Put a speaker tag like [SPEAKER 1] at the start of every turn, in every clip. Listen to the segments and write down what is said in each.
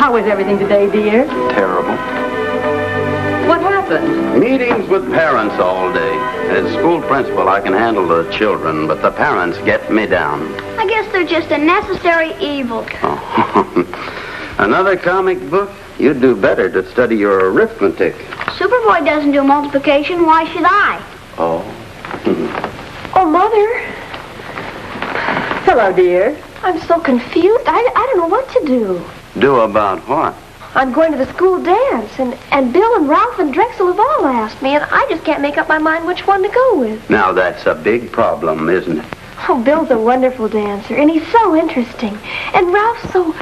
[SPEAKER 1] How was everything today, dear?
[SPEAKER 2] Terrible.
[SPEAKER 1] What happened?
[SPEAKER 2] Meetings with parents all day. As school principal, I can handle the children, but the parents get me down.
[SPEAKER 3] I guess they're just a necessary evil.
[SPEAKER 2] Oh. Another comic book? You'd do better to study your arithmetic.
[SPEAKER 3] Superboy doesn't do multiplication. Why should I?
[SPEAKER 2] Oh.
[SPEAKER 4] Oh, Mother.
[SPEAKER 1] Hello, dear.
[SPEAKER 4] I'm so confused. I don't know what to do.
[SPEAKER 2] Do about what?
[SPEAKER 4] I'm going to the school dance, and Bill and Ralph and Drexel have all asked me, and I just can't make up my mind which one to go with.
[SPEAKER 2] Now, that's a big problem, isn't it?
[SPEAKER 4] Oh, Bill's a wonderful dancer, and he's so interesting. And Ralph's so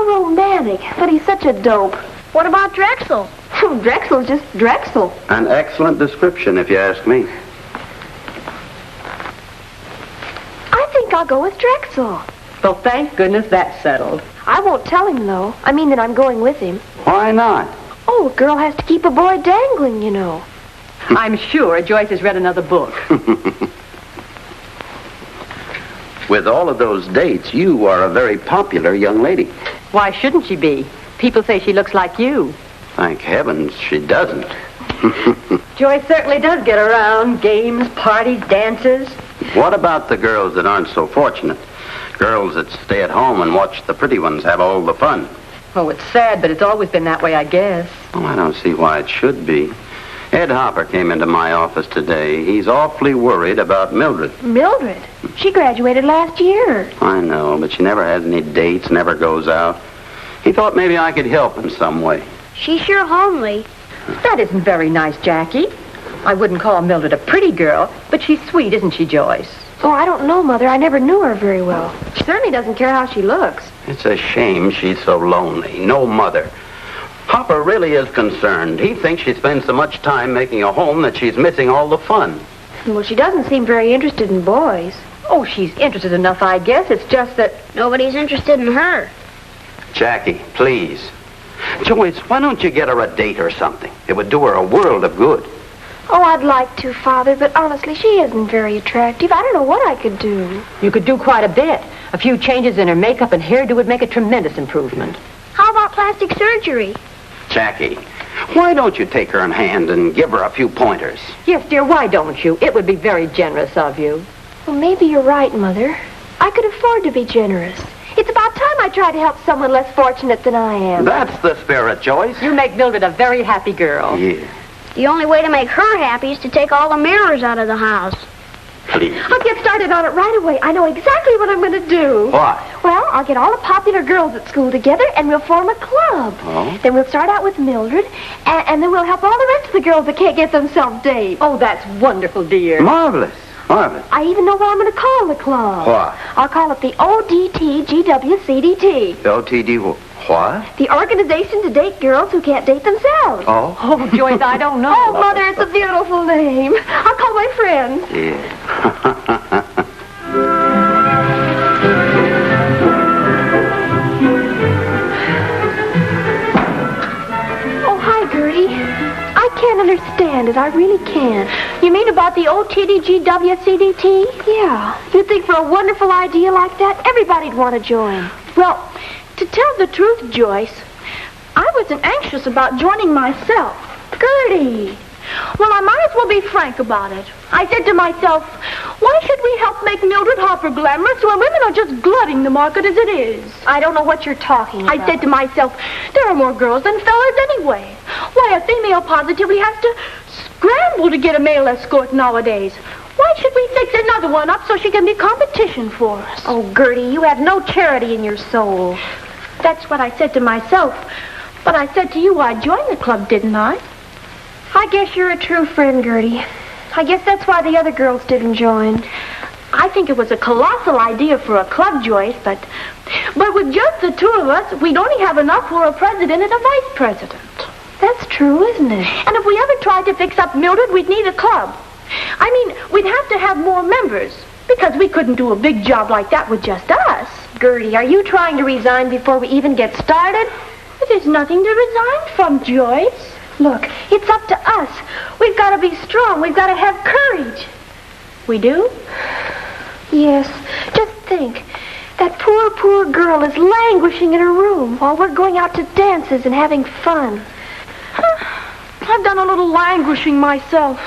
[SPEAKER 4] romantic, but he's such a dope.
[SPEAKER 3] What about Drexel?
[SPEAKER 4] Drexel's just Drexel.
[SPEAKER 2] An excellent description, if you ask me.
[SPEAKER 4] I think I'll go with Drexel.
[SPEAKER 1] Well, thank goodness that's settled.
[SPEAKER 4] I won't tell him, though. I mean that I'm going with him.
[SPEAKER 2] Why not?
[SPEAKER 4] Oh, a girl has to keep a boy dangling, you know.
[SPEAKER 1] I'm sure Joyce has read another book.
[SPEAKER 2] With all of those dates, you are a very popular young lady.
[SPEAKER 1] Why shouldn't she be? People say she looks like you.
[SPEAKER 2] Thank heavens she doesn't.
[SPEAKER 1] Joyce certainly does get around. Games, parties, dances.
[SPEAKER 2] What about the girls that aren't so fortunate? Girls that stay at home and watch the pretty ones have all the fun.
[SPEAKER 1] Oh, it's sad, but it's always been that way, I guess.
[SPEAKER 2] Oh, I don't see why it should be. Ed Hopper came into my office today. He's awfully worried about Mildred.
[SPEAKER 4] Mildred? She graduated last year.
[SPEAKER 2] I know, but she never has any dates, never goes out. He thought maybe I could help in some way.
[SPEAKER 3] She's sure homely.
[SPEAKER 1] That isn't very nice, Jackie. I wouldn't call Mildred a pretty girl, but she's sweet, isn't she, Joyce?
[SPEAKER 4] Oh, I don't know, Mother. I never knew her very well. She certainly doesn't care how she looks.
[SPEAKER 2] It's a shame she's so lonely. No mother. Hopper really is concerned. He thinks she spends so much time making a home that she's missing all the fun.
[SPEAKER 4] Well, she doesn't seem very interested in boys.
[SPEAKER 1] Oh, she's interested enough, I guess. It's just that...
[SPEAKER 3] Nobody's interested in her.
[SPEAKER 2] Jackie, please. Joyce, why don't you get her a date or something? It would do her a world of good.
[SPEAKER 4] Oh, I'd like to, Father, but honestly, she isn't very attractive. I don't know what I could do.
[SPEAKER 1] You could do quite a bit. A few changes in her makeup and hairdo would make a tremendous improvement.
[SPEAKER 3] How about plastic surgery?
[SPEAKER 2] Jackie, why don't you take her in hand and give her a few pointers?
[SPEAKER 1] Yes, dear, why don't you? It would be very generous of you.
[SPEAKER 4] Well, maybe you're right, Mother. I could afford to be generous. It's about time I tried to help someone less fortunate than I am.
[SPEAKER 2] That's the spirit, Joyce.
[SPEAKER 1] You make Mildred a very happy girl.
[SPEAKER 2] Yeah.
[SPEAKER 3] The only way to make her happy is to take all the mirrors out of the house.
[SPEAKER 2] Please.
[SPEAKER 4] I'll get started on it right away. I know exactly what I'm going to do.
[SPEAKER 2] What?
[SPEAKER 4] Well, I'll get all the popular girls at school together, and we'll form a club.
[SPEAKER 2] Oh?
[SPEAKER 4] Then we'll start out with Mildred, and then we'll help all the rest of the girls that can't get themselves dates.
[SPEAKER 1] Oh, that's wonderful, dear.
[SPEAKER 2] Marvelous. Marvelous.
[SPEAKER 4] I even know what I'm going to call the club.
[SPEAKER 2] What?
[SPEAKER 4] I'll call it the ODTGWCDT.
[SPEAKER 2] LTD what?
[SPEAKER 4] The Organization to Date Girls Who Can't Date Themselves.
[SPEAKER 2] Oh?
[SPEAKER 1] Oh, Joyce, I don't know.
[SPEAKER 4] Oh, Mother, it's a beautiful name. I'll call my friends.
[SPEAKER 2] Yeah.
[SPEAKER 4] Oh, hi, Gertie. I can't understand it. I really can't. You mean about the OTDGWCDT? Yeah. You'd think for a wonderful idea like that, everybody'd want to join.
[SPEAKER 5] Well, to tell the truth, Joyce, I wasn't anxious about joining myself.
[SPEAKER 4] Gertie!
[SPEAKER 5] Well, I might as well be frank about it. I said to myself, why should we help make Mildred Hopper glamorous when women are just glutting the market as it is?
[SPEAKER 4] I don't know what you're talking about.
[SPEAKER 5] I said to myself, there are more girls than fellas anyway. Why, a female positively has to scramble to get a male escort nowadays. Why should we fix another one up so she can be competition for us?
[SPEAKER 4] Oh, Gertie, you have no charity in your soul.
[SPEAKER 5] That's what I said to myself. But I said to you I'd join the club, didn't I?
[SPEAKER 4] I guess you're a true friend, Gertie. I guess that's why the other girls didn't join.
[SPEAKER 5] I think it was a colossal idea for a club, Joyce, but with just the two of us, we'd only have enough for a president and a vice president.
[SPEAKER 4] That's true, isn't it?
[SPEAKER 5] And if we ever tried to fix up Mildred, we'd need a club. I mean, we'd have to have more members, because we couldn't do a big job like that with just us.
[SPEAKER 4] Gertie, are you trying to resign before we even get started?
[SPEAKER 5] There's nothing to resign from, Joyce.
[SPEAKER 4] Look, it's up to us. We've got to be strong. We've got to have courage.
[SPEAKER 5] We do?
[SPEAKER 4] Yes. Just think. That poor girl is languishing in her room while we're going out to dances and having fun.
[SPEAKER 5] I've done a little languishing myself.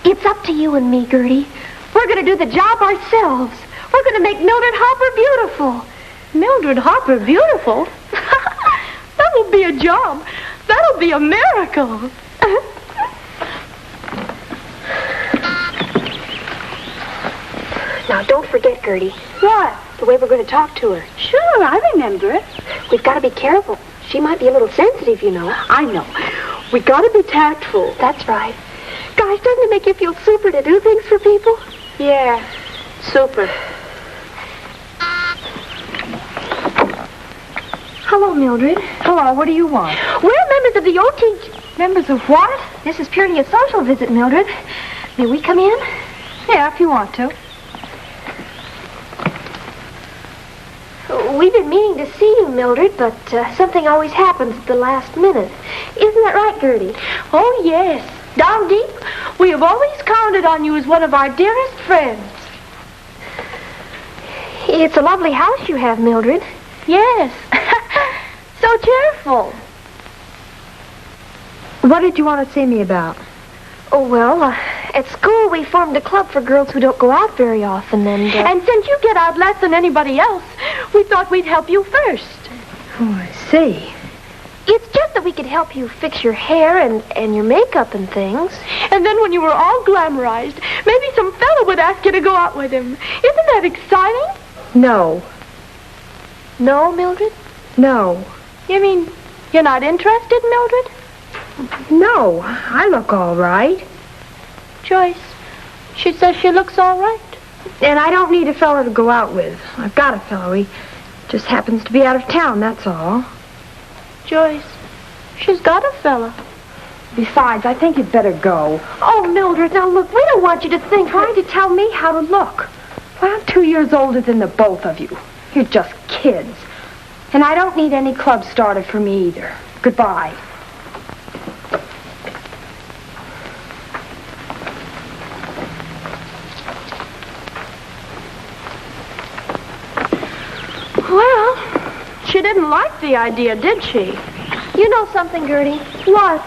[SPEAKER 4] It's up to you and me, Gertie. We're going to do the job ourselves. We're going to make Mildred Hopper beautiful.
[SPEAKER 5] Mildred Hopper beautiful? That will be a job. That'll be a miracle.
[SPEAKER 4] Now, don't forget, Gertie.
[SPEAKER 5] What?
[SPEAKER 4] The way we're going to talk to her.
[SPEAKER 5] Sure, I remember it.
[SPEAKER 4] We've got to be careful. She might be a little sensitive, you know.
[SPEAKER 5] I know. We got to be tactful.
[SPEAKER 4] That's right. Gosh, doesn't it make you feel super to do things for people?
[SPEAKER 5] Yeah, super.
[SPEAKER 4] Hello, Mildred.
[SPEAKER 1] Hello, what do you want?
[SPEAKER 4] We're members of the OTG.
[SPEAKER 1] Members of what?
[SPEAKER 4] This is purely a social visit, Mildred. May we come in?
[SPEAKER 1] Yeah, if you want to.
[SPEAKER 4] We've been meaning to see you, Mildred, but something always happens at the last minute. Isn't that right, Gertie?
[SPEAKER 5] Oh, yes. Down deep, we have always counted on you as one of our dearest friends.
[SPEAKER 4] It's a lovely house you have, Mildred.
[SPEAKER 5] Yes. So cheerful.
[SPEAKER 1] What did you want to see me about?
[SPEAKER 4] Oh, well, at school we formed a club for girls who don't go out very often, and...
[SPEAKER 5] And since you get out less than anybody else, we thought we'd help you first.
[SPEAKER 1] Oh, I see.
[SPEAKER 4] It's just that we could help you fix your hair and your makeup and things.
[SPEAKER 5] And then when you were all glamorized, maybe some fellow would ask you to go out with him. Isn't that exciting?
[SPEAKER 1] No.
[SPEAKER 4] No, Mildred?
[SPEAKER 1] No.
[SPEAKER 5] You mean you're not interested, Mildred?
[SPEAKER 1] No, I look all right.
[SPEAKER 5] Joyce, she says she looks all right.
[SPEAKER 1] And I don't need a fellow to go out with. I've got a fellow. He just happens to be out of town, that's all.
[SPEAKER 5] Joyce, she's got a fella.
[SPEAKER 1] Besides, I think you'd better go.
[SPEAKER 4] Oh, Mildred, now look, we don't want you to think...
[SPEAKER 1] Trying to tell me how to look. Well, I'm 2 years older than the both of you. You're just kids. And I don't need any club started for me either. Goodbye.
[SPEAKER 5] Well, she didn't like the idea, did she?
[SPEAKER 4] You know something, Gertie?
[SPEAKER 5] What?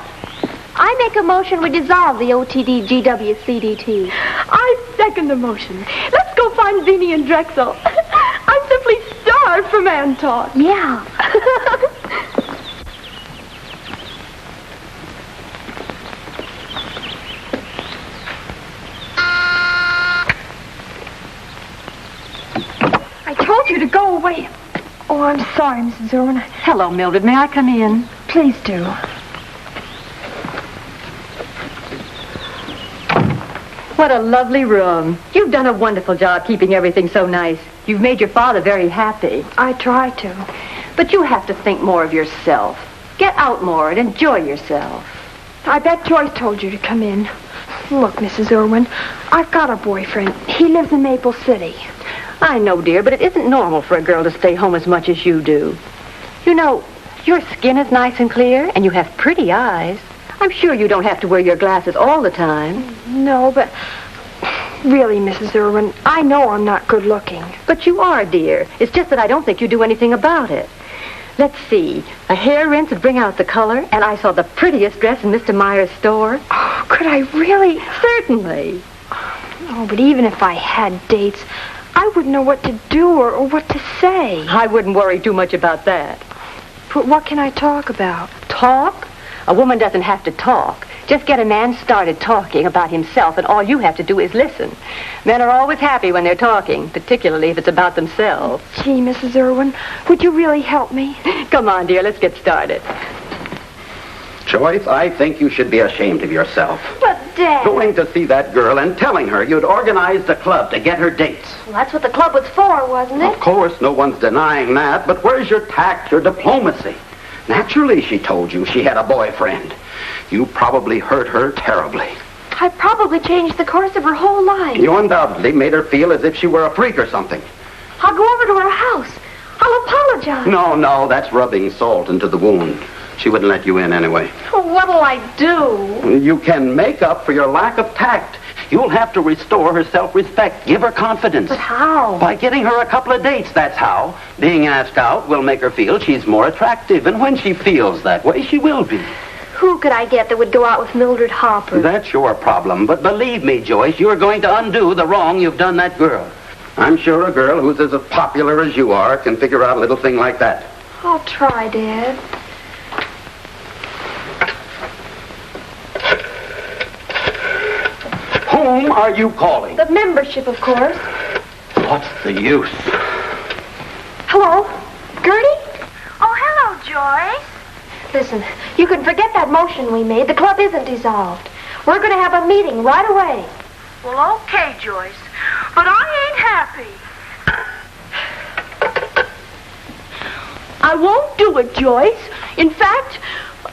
[SPEAKER 4] I make a motion we dissolve the OTD-GWCDT.
[SPEAKER 5] I second the motion. Let's go find Beanie and Drexel. I'm simply starved for man talk.
[SPEAKER 4] Yeah.
[SPEAKER 1] I told you to go away. Oh, I'm sorry, Mrs. Erwin.
[SPEAKER 6] Hello, Mildred. May I come in?
[SPEAKER 1] Please do.
[SPEAKER 6] What a lovely room. You've done a wonderful job keeping everything so nice. You've made your father very happy.
[SPEAKER 1] I try to.
[SPEAKER 6] But you have to think more of yourself. Get out more and enjoy yourself.
[SPEAKER 1] I bet Joyce told you to come in. Look, Mrs. Erwin, I've got a boyfriend. He lives in Maple City.
[SPEAKER 6] I know, dear, but it isn't normal for a girl to stay home as much as you do. You know, your skin is nice and clear, and you have pretty eyes. I'm sure you don't have to wear your glasses all the time.
[SPEAKER 1] No, but really, Mrs. Erwin, I know I'm not good looking.
[SPEAKER 6] But you are, dear. It's just that I don't think you do anything about it. Let's see. A hair rinse would bring out the color, and I saw the prettiest dress in Mr. Meyer's store.
[SPEAKER 1] Oh, could I really?
[SPEAKER 6] Certainly.
[SPEAKER 1] Oh, but even if I had dates, I wouldn't know what to do or what to say.
[SPEAKER 6] I wouldn't worry too much about that.
[SPEAKER 1] But what can I talk about?
[SPEAKER 6] Talk? A woman doesn't have to talk. Just get a man started talking about himself, and all you have to do is listen. Men are always happy when they're talking, particularly if it's about themselves.
[SPEAKER 1] Gee, Mrs. Erwin, would you really help me?
[SPEAKER 6] Come on, dear, let's get started.
[SPEAKER 2] Joyce, I think you should be ashamed of yourself.
[SPEAKER 4] But, Dad...
[SPEAKER 2] Going to see that girl and telling her you'd organized a club to get her dates.
[SPEAKER 4] Well, that's what the club was for, wasn't it?
[SPEAKER 2] Of course, no one's denying that, but where's your tact, your diplomacy? Naturally, she told you she had a boyfriend. You probably hurt her terribly.
[SPEAKER 4] I probably changed the course of her whole life.
[SPEAKER 2] You undoubtedly made her feel as if she were a freak or something.
[SPEAKER 4] I'll go over to her house. I'll apologize.
[SPEAKER 2] No, that's rubbing salt into the wound. She wouldn't let you in anyway.
[SPEAKER 4] Well, what'll I do?
[SPEAKER 2] You can make up for your lack of tact. You'll have to restore her self-respect. Give her confidence.
[SPEAKER 4] But how?
[SPEAKER 2] By getting her a couple of dates, that's how. Being asked out will make her feel she's more attractive. And when she feels that way, she will be.
[SPEAKER 4] Who could I get that would go out with Mildred Hopper?
[SPEAKER 2] That's your problem. But believe me, Joyce, you're going to undo the wrong you've done that girl. I'm sure a girl who's as popular as you are can figure out a little thing like that.
[SPEAKER 4] I'll try, Dad.
[SPEAKER 2] Whom are you calling?
[SPEAKER 4] The membership, of course.
[SPEAKER 2] What's the use?
[SPEAKER 4] Hello? Gertie?
[SPEAKER 5] Oh, hello, Joyce.
[SPEAKER 4] Listen, you can forget that motion we made. The club isn't dissolved. We're going to have a meeting right away.
[SPEAKER 5] Well, okay, Joyce. But I ain't happy. I won't do it, Joyce. In fact,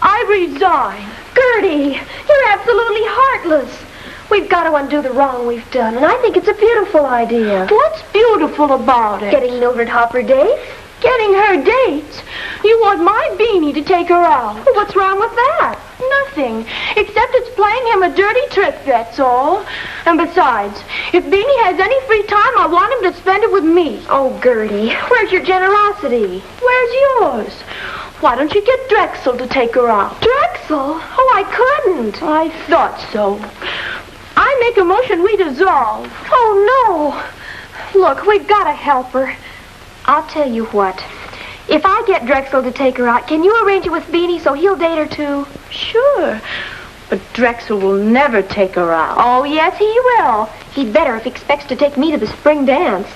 [SPEAKER 5] I resign.
[SPEAKER 4] Gertie, you're absolutely heartless. We've got to undo the wrong we've done, and I think it's a beautiful idea.
[SPEAKER 5] What's beautiful about it?
[SPEAKER 4] Getting Mildred Hopper dates?
[SPEAKER 5] Getting her dates? You want my beanie to take her out?
[SPEAKER 4] Well, what's wrong with that?
[SPEAKER 5] Nothing, except it's playing him a dirty trick, that's all. And besides, if Beanie has any free time, I want him to spend it with me.
[SPEAKER 4] Oh, Gertie, where's your generosity?
[SPEAKER 5] Where's yours? Why don't you get Drexel to take her out?
[SPEAKER 4] Drexel? Oh, I couldn't.
[SPEAKER 5] I thought so. I make a motion we dissolve.
[SPEAKER 4] Oh, no. Look, we've got to help her. I'll tell you what. If I get Drexel to take her out, can you arrange it with Beanie so he'll date her too?
[SPEAKER 5] Sure. But Drexel will never take her out.
[SPEAKER 4] Oh, yes, he will. He'd better if he expects to take me to the spring dance.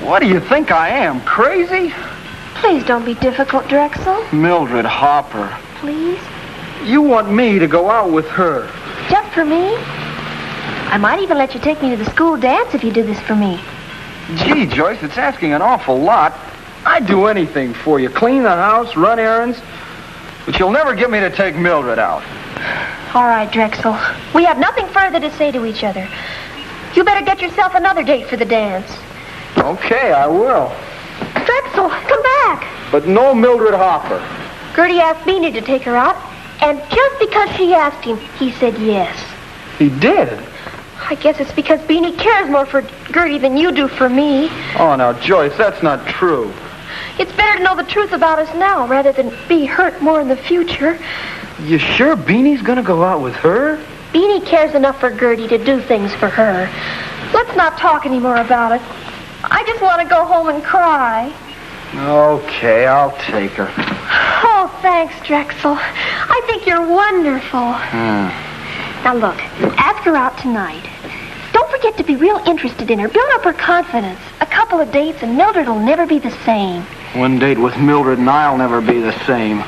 [SPEAKER 7] What do you think I am, crazy?
[SPEAKER 4] Please don't be difficult, Drexel.
[SPEAKER 7] Mildred Hopper.
[SPEAKER 4] Please?
[SPEAKER 7] You want me to go out with her?
[SPEAKER 4] Just for me? I might even let you take me to the school dance if you did this for me.
[SPEAKER 7] Gee, Joyce, it's asking an awful lot. I'd do anything for you. Clean the house, run errands. But you'll never get me to take Mildred out.
[SPEAKER 4] All right, Drexel. We have nothing further to say to each other. You better get yourself another date for the dance.
[SPEAKER 7] Okay, I will.
[SPEAKER 4] Drexel, come back.
[SPEAKER 7] But no Mildred Hopper.
[SPEAKER 4] Gertie asked Beanie to take her out, and just because she asked him, he said yes.
[SPEAKER 7] He did?
[SPEAKER 4] I guess it's because Beanie cares more for Gertie than you do for me.
[SPEAKER 7] Oh, now, Joyce, that's not true.
[SPEAKER 4] It's better to know the truth about us now rather than be hurt more in the future.
[SPEAKER 7] You sure Beanie's gonna go out with her?
[SPEAKER 4] Beanie cares enough for Gertie to do things for her. Let's not talk anymore about it. I just want to go home and cry.
[SPEAKER 7] Okay, I'll take her.
[SPEAKER 4] Oh, thanks, Drexel. I think you're wonderful. Now, look, ask her out tonight. Don't forget to be real interested in her. Build up her confidence. A couple of dates and Mildred will never be the same.
[SPEAKER 7] One date with Mildred and I'll never be the same.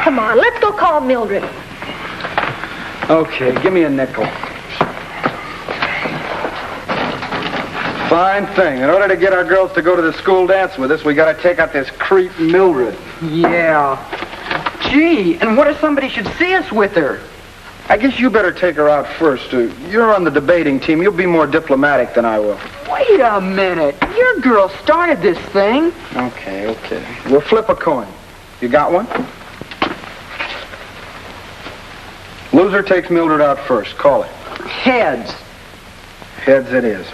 [SPEAKER 4] Come on, let's go call Mildred.
[SPEAKER 7] Okay, give me a nickel. Fine thing. In order to get our girls to go to the school dance with us, we gotta take out this creep Mildred.
[SPEAKER 8] Yeah. Gee, and what if somebody should see us with her?
[SPEAKER 7] I guess you better take her out first. You're on the debating team. You'll be more diplomatic than I will.
[SPEAKER 8] Wait a minute. Your girl started this thing.
[SPEAKER 7] Okay. We'll flip a coin. You got one? Loser takes Mildred out first. Call it.
[SPEAKER 8] Heads.
[SPEAKER 7] Heads it is.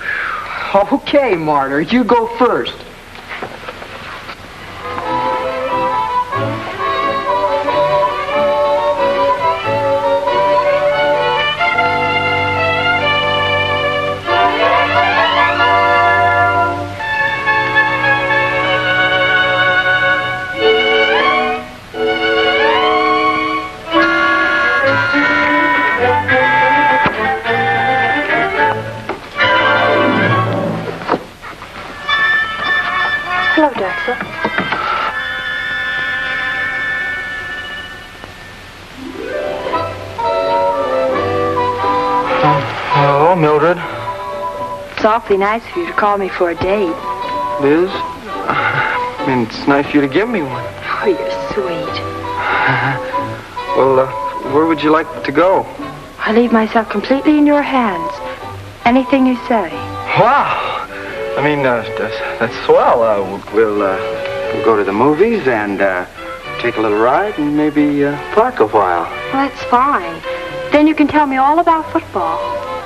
[SPEAKER 8] Okay, Martyr, you go first.
[SPEAKER 4] Hello, Drexel.
[SPEAKER 7] Hello, Mildred.
[SPEAKER 1] It's awfully nice of you to call me for a date.
[SPEAKER 7] Liz? I mean, it's nice of you to give me one.
[SPEAKER 1] Oh, you're sweet.
[SPEAKER 7] Well, where would you like to go?
[SPEAKER 1] I leave myself completely in your hands. Anything you say.
[SPEAKER 7] Wow. I mean, that's swell. We'll go to the movies and take a little ride and maybe park a while.
[SPEAKER 1] Well, that's fine. Then you can tell me all about football.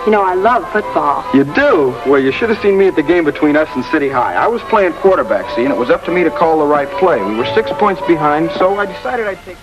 [SPEAKER 1] You know, I love football.
[SPEAKER 7] You do? Well, you should have seen me at the game between us and City High. I was playing quarterback, see, and it was up to me to call the right play. We were 6 points behind, so I decided I'd take...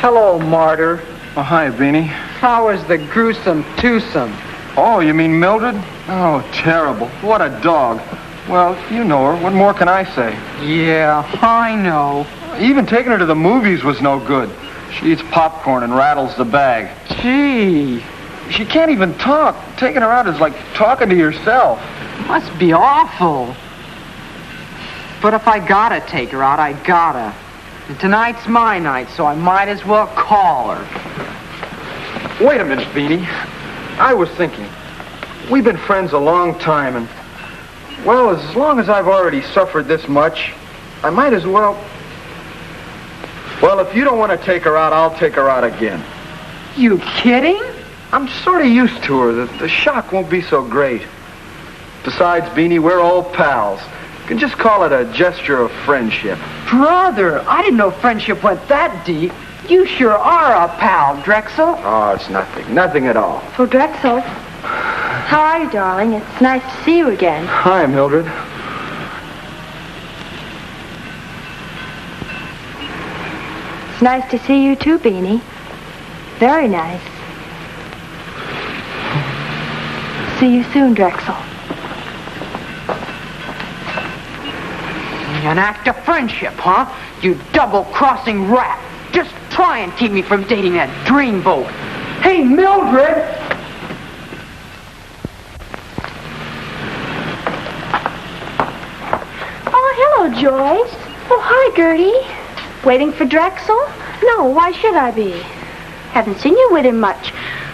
[SPEAKER 8] Hello, Martyr.
[SPEAKER 7] Oh, hi, Beanie.
[SPEAKER 8] How is the gruesome twosome?
[SPEAKER 7] Oh, you mean Mildred? Oh, terrible. What a dog. Well, you know her. What more can I say?
[SPEAKER 8] Yeah, I know.
[SPEAKER 7] Even taking her to the movies was no good. She eats popcorn and rattles the bag.
[SPEAKER 8] Gee,
[SPEAKER 7] She can't even talk. Taking her out is like talking to yourself.
[SPEAKER 8] must be awful. But if I gotta take her out, I gotta. And tonight's my night, so I might as well call her.
[SPEAKER 7] Wait a minute, Beanie. I was thinking. We've been friends a long time, and, well, as long as I've already suffered this much, I might as well... Well, if you don't want to take her out, I'll take her out again.
[SPEAKER 8] You kidding?
[SPEAKER 7] I'm sort of used to her. The shock won't be so great. Besides, Beanie, we're old pals. You can just call it a gesture of friendship.
[SPEAKER 8] Brother, I didn't know friendship went that deep. You sure are a pal, Drexel.
[SPEAKER 7] Oh, it's nothing. Nothing at all.
[SPEAKER 1] Oh, Drexel. How are you, darling? It's nice to see you again.
[SPEAKER 7] Hi, Mildred.
[SPEAKER 1] It's nice to see you too, Beanie. Very nice. See you soon, Drexel.
[SPEAKER 8] An act of friendship, huh? You double-crossing rat. Just try and keep me from dating that dreamboat. Hey, Mildred!
[SPEAKER 5] Oh, hello, Joyce. Oh, hi, Gertie. Waiting for Drexel? No, why should I be? Haven't seen you with him much.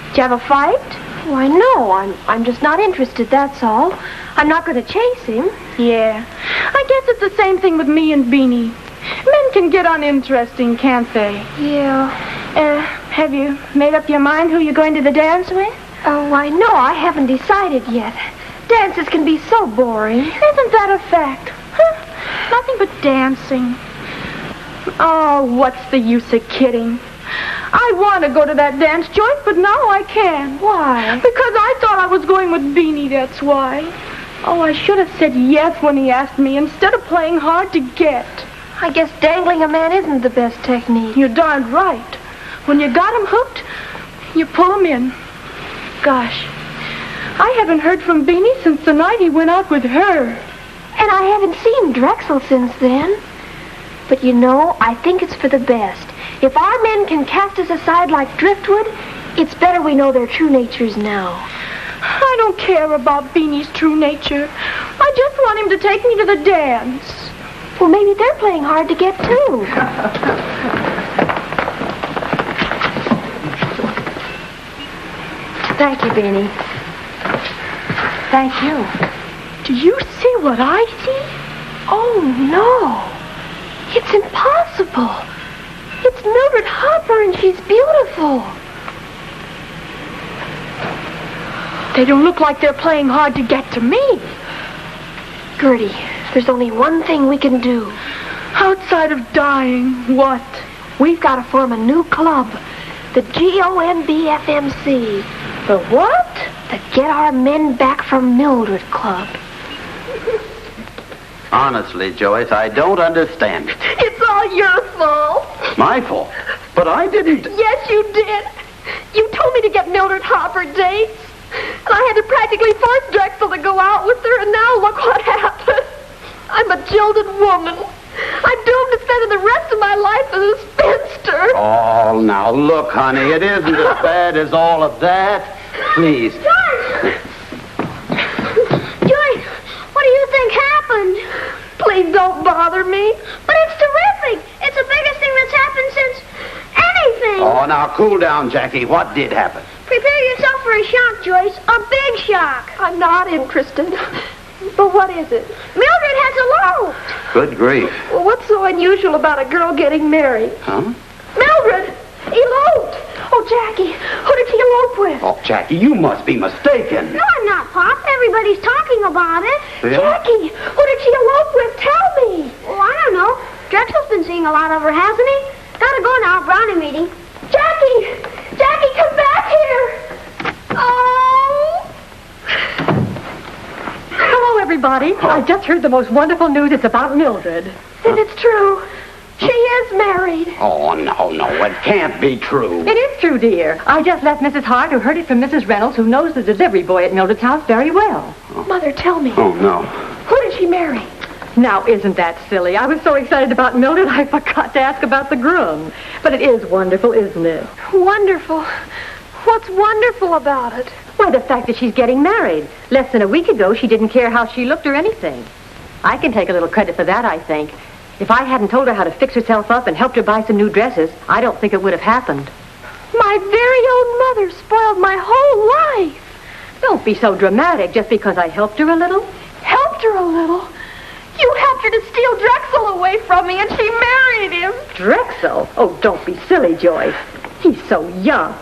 [SPEAKER 5] Did you have a fight? Why, no, I'm just not interested, that's all. I'm not going to chase him. Yeah, I guess it's the same thing with me and Beanie. Men can get uninteresting, can't they? Yeah. Have you made up your mind who you're going to the dance with?
[SPEAKER 4] Oh, I know. I haven't decided yet. Dances can be so boring.
[SPEAKER 5] Isn't that a fact? Huh? Nothing but dancing. Oh, what's the use of kidding? I want to go to that dance, Joyce, but now I can't.
[SPEAKER 4] Why?
[SPEAKER 5] Because I thought I was going with Beanie, that's why. Oh, I should have said yes when he asked me instead of playing hard to get.
[SPEAKER 4] I guess dangling a man isn't the best technique.
[SPEAKER 5] You're darned right. When you got him hooked, you pull him in. Gosh, I haven't heard from Beanie since the night he went out with her.
[SPEAKER 4] And I haven't seen Drexel since then. But you know, I think it's for the best. If our men can cast us aside like driftwood, it's better we know their true natures now.
[SPEAKER 5] I don't care about Beanie's true nature. I just want him to take me to the dance.
[SPEAKER 4] Well, maybe they're playing hard to get, too.
[SPEAKER 1] Thank you, Beanie. Thank you.
[SPEAKER 5] Do you see what I see?
[SPEAKER 4] Oh, no. It's impossible. It's Mildred Hopper, and she's beautiful.
[SPEAKER 5] They don't look like they're playing hard to get to me.
[SPEAKER 4] Gertie, there's only one thing we can do.
[SPEAKER 5] Outside of dying, what?
[SPEAKER 4] We've got to form a new club. The GOMBFMC.
[SPEAKER 5] The what?
[SPEAKER 4] The Get Our Men Back from Mildred Club.
[SPEAKER 2] Honestly, Joyce, I don't understand it.
[SPEAKER 4] It's all your fault.
[SPEAKER 2] My fault. But I didn't...
[SPEAKER 4] Yes, you did. You told me to get Mildred Hopper dates. And I had to practically force Drexel to go out with her, and now look what happened. I'm a jilted woman. I'm doomed to spend the rest of my life as a spinster.
[SPEAKER 2] Oh, now look, honey, it isn't as bad as all of that. Please.
[SPEAKER 3] Joyce! Joyce, what do you think happened?
[SPEAKER 4] Please don't bother me.
[SPEAKER 3] But it's terrific. It's the biggest thing that's happened since anything.
[SPEAKER 2] Oh, now cool down, Jackie. What did happen?
[SPEAKER 3] Prepare yourself for a shock, Joyce. A big shock.
[SPEAKER 4] I'm not interested. But what is it?
[SPEAKER 3] Mildred has eloped.
[SPEAKER 2] Good grief.
[SPEAKER 4] Well, what's so unusual about a girl getting married?
[SPEAKER 2] Huh?
[SPEAKER 4] Mildred! Eloped! Oh,
[SPEAKER 3] Jackie. Who did she elope with?
[SPEAKER 2] Oh, Jackie, you must be mistaken.
[SPEAKER 3] No, I'm not, Pop. Everybody's talking about it.
[SPEAKER 2] Yeah?
[SPEAKER 3] Jackie, who did she elope with? Tell me. Oh, I don't know. Drexel's been seeing a lot of her, hasn't he? Gotta go now, Brownie meeting. Jackie! Jackie, come back here! Oh!
[SPEAKER 6] Hello, everybody. I just heard the most wonderful news. It's about Mildred.
[SPEAKER 3] Then it's true. She is married.
[SPEAKER 2] Oh, no, it can't be true.
[SPEAKER 6] It is true, dear. I just left Mrs. Hart, who heard it from Mrs. Reynolds, who knows the delivery boy at Mildred's house very well.
[SPEAKER 3] Mother, tell me.
[SPEAKER 2] Oh, no.
[SPEAKER 3] Who did she marry?
[SPEAKER 6] Now, isn't that silly? I was so excited about Mildred, I forgot to ask about the groom. But it is wonderful, isn't it?
[SPEAKER 3] Wonderful. What's wonderful about it?
[SPEAKER 6] Why, the fact that she's getting married. Less than a week ago, she didn't care how she looked or anything. I can take a little credit for that, I think. If I hadn't told her how to fix herself up and helped her buy some new dresses, I don't think it would have happened.
[SPEAKER 3] My very own mother spoiled my whole life.
[SPEAKER 6] Don't be so dramatic just because I helped her a little.
[SPEAKER 3] Helped her a little? You helped her to steal Drexel away from me, and she married him.
[SPEAKER 6] Drexel? Oh, don't be silly, Joyce. He's so young.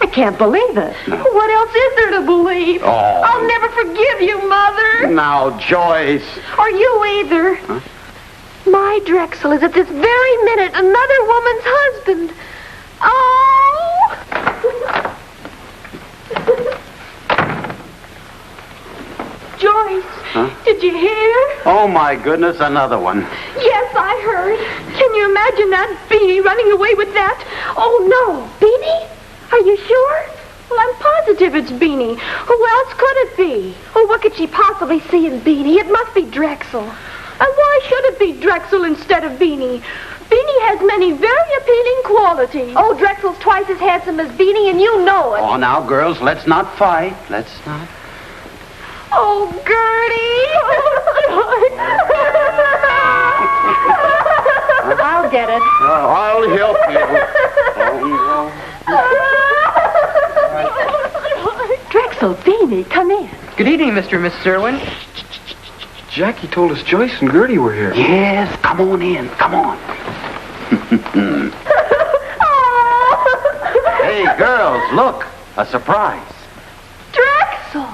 [SPEAKER 6] I can't believe it.
[SPEAKER 2] No.
[SPEAKER 3] What else is there to believe?
[SPEAKER 2] Oh.
[SPEAKER 3] I'll never forgive you, Mother.
[SPEAKER 2] Now, Joyce.
[SPEAKER 3] Or you either.
[SPEAKER 2] Huh?
[SPEAKER 3] My Drexel is at this very minute another woman's husband. Oh! Joyce, did you hear?
[SPEAKER 2] Oh, my goodness, another one.
[SPEAKER 3] Yes, I heard. Can you imagine that Beanie running away with that? Oh, no. Beanie? Are you sure? Well, I'm positive it's Beanie. Who else could it be? Oh, what could she possibly see in Beanie? It must be Drexel. And why should it be Drexel instead of Beanie? Beanie has many very appealing qualities. Oh, Drexel's twice as handsome as Beanie, and you know it.
[SPEAKER 2] Oh, now, girls, let's not fight. Let's not.
[SPEAKER 3] Oh, Gertie!
[SPEAKER 6] I'll get it.
[SPEAKER 2] Oh, I'll help you. Oh,
[SPEAKER 6] Drexel, Beanie, come in.
[SPEAKER 8] Good evening, Mr. and Mrs. Erwin.
[SPEAKER 7] Jackie told us Joyce and Gertie were here.
[SPEAKER 2] yes, come on in. Come on. Hey, girls, look. A surprise.
[SPEAKER 3] Drexel!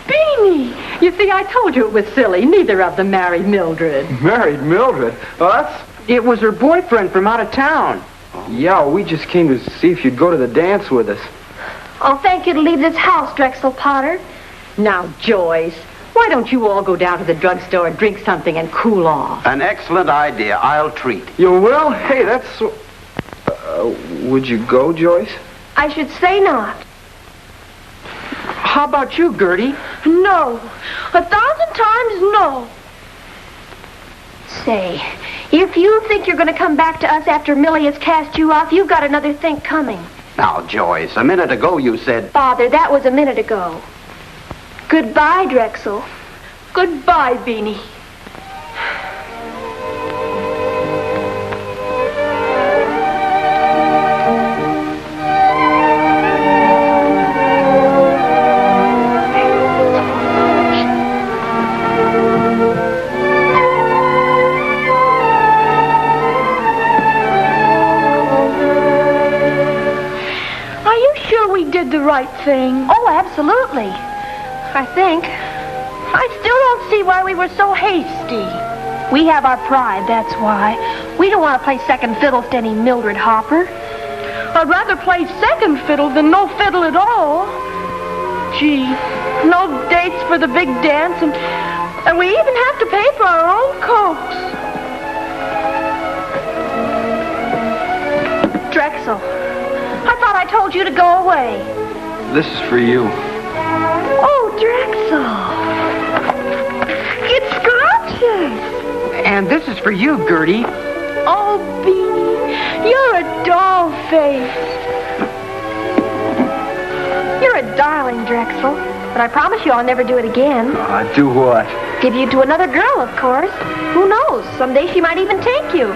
[SPEAKER 6] Beanie! You see, I told you it was silly. Neither of them married Mildred.
[SPEAKER 7] Married Mildred? Well, that's...
[SPEAKER 8] It was her boyfriend from out of town.
[SPEAKER 7] Yeah, we just came to see if you'd go to the dance with us.
[SPEAKER 3] I'll thank you to leave this house, Drexel Potter.
[SPEAKER 6] Now, Joyce, why don't you all go down to the drugstore and drink something and cool off?
[SPEAKER 2] An excellent idea. I'll treat.
[SPEAKER 7] You will? Hey, that's... would you go, Joyce?
[SPEAKER 3] I should say not.
[SPEAKER 8] How about you, Gertie?
[SPEAKER 3] No. 1,000 times no. Say, if you think you're going to come back to us after Millie has cast you off, you've got another think coming.
[SPEAKER 2] Now, Joyce, a minute ago you said...
[SPEAKER 3] Father, that was a minute ago. Goodbye, Drexel.
[SPEAKER 5] Goodbye, Beanie. Did the right thing.
[SPEAKER 3] Oh, absolutely. I think. I still don't see why we were so hasty. We have our pride, that's why. We don't want to play second fiddle to any Mildred Hopper.
[SPEAKER 5] I'd rather play second fiddle than no fiddle at all. Gee, no dates for the big dance, and we even have to pay for our own cokes.
[SPEAKER 3] Drexel, I thought I told you to go away.
[SPEAKER 7] This is for you.
[SPEAKER 3] Oh, Drexel. It's scrumptious.
[SPEAKER 8] And this is for you, Gertie.
[SPEAKER 5] Oh, Beanie, you're a doll face.
[SPEAKER 3] You're a darling, Drexel. But I promise you I'll never do it again.
[SPEAKER 7] Do what?
[SPEAKER 3] Give you to another girl, of course. Who knows? Someday she might even take you.